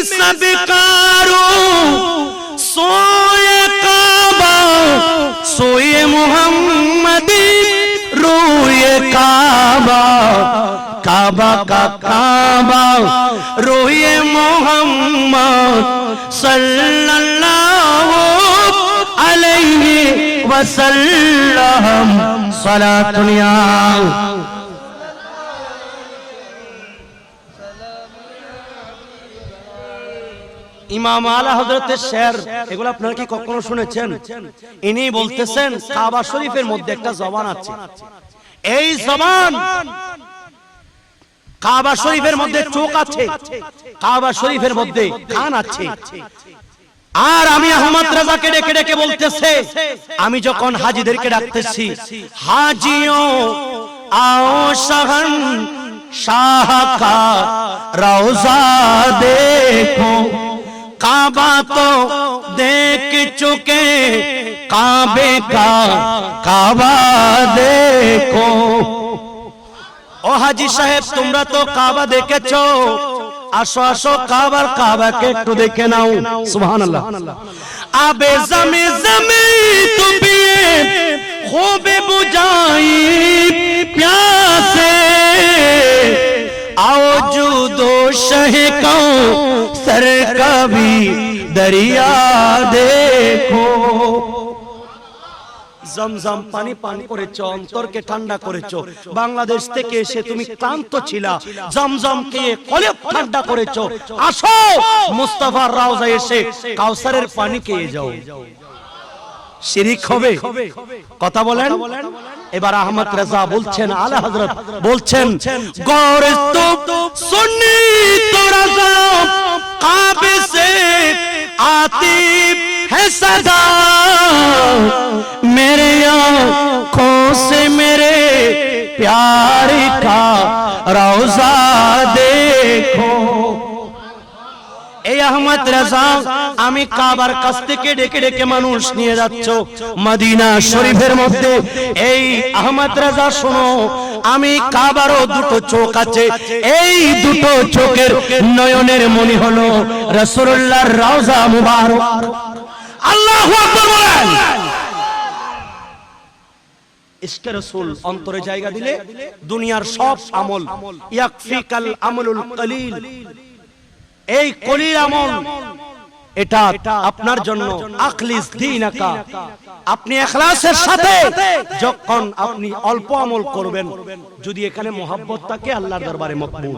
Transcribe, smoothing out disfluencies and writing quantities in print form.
सब कारो सोए काबा सोए मोहम्मद रोए काबा काबा का काबा रोए मोहम्मद सल्लल्लाहु अलैहि वसल्लम सलातुनिया। ইমাম আলা হযরতের শের, এগুলো আপনারা কি কখনো শুনেছেন? ইনি বলতেছেন কাবা শরীফের মধ্যে একটা জবান আছে, এই জবান কাবা শরীফের মধ্যে চোখ আছে, কাবা শরীফের মধ্যে কান আছে। আর আমি আহমদ রাজাকে ডেকে ডেকে বলতেছে, আমি যখন হাজীদেরকে ডাকতেছি, হাজিও आओ शहन शाह का रोजा देखो, काबा तो देख चुके काबे का काबा देखो। ও হাজী সাহেব, তোমরা তো কাবা দেখেছো, আসো আসো কাবার কাবাকে একটু দেখে নাও। সুবহানাল্লাহ। আবে জমি জমি তু পিয়ে খুবে বুঝাই प्यासे, आओ जूदो शह को सर कभी दरिया देखो। জমজম পানি পান করেছো, অন্তরকে ঠান্ডা করেছো। বাংলাদেশ থেকে এসে তুমি ক্লান্ত ছিলা, জমজমকে কলব ঠান্ডা করেছো। আসো মুস্তাফার রওজায় এসে কাউসারের পানি খেয়ে যাও। শিরিক হবে? কথা বলেন। এবার আহমদ রেজা বলছেন, আলা হযরত বলছেন, গৌর তো সুন্নি তো রাজা কাবে সে आती है सदा, मेरे आँखों से मेरे प्यार का रोजा देखो। এই আহমদ রেজা, আমি কাবার কাছ থেকে ডেকে ডেকে মানুষ নিয়ে যাচ্ছ মদিনা শরীফের মধ্যে। এই আহমদ রেজা শোনো, আমি কাবারও দুটো চোখ আছে, এই দুটো চোখের নয়নের মনি হলো রাসূলুল্লাহর রওজা মুবারক। আল্লাহু আকবার বলেন। ইশকে রাসূল অন্তরে জায়গা দিলে দুনিয়ার সব আমল, ইয়াকফিকাল আমলুল কলিল, এই কলিল আমল এটা আপনার জন্য আখলিস দীনাকা, আপনি ইখলাসের সাথে যখন আপনি অল্প আমল করবেন, যদি এখানে মহব্বত থাকে আল্লাহর দরবারে মকবুল।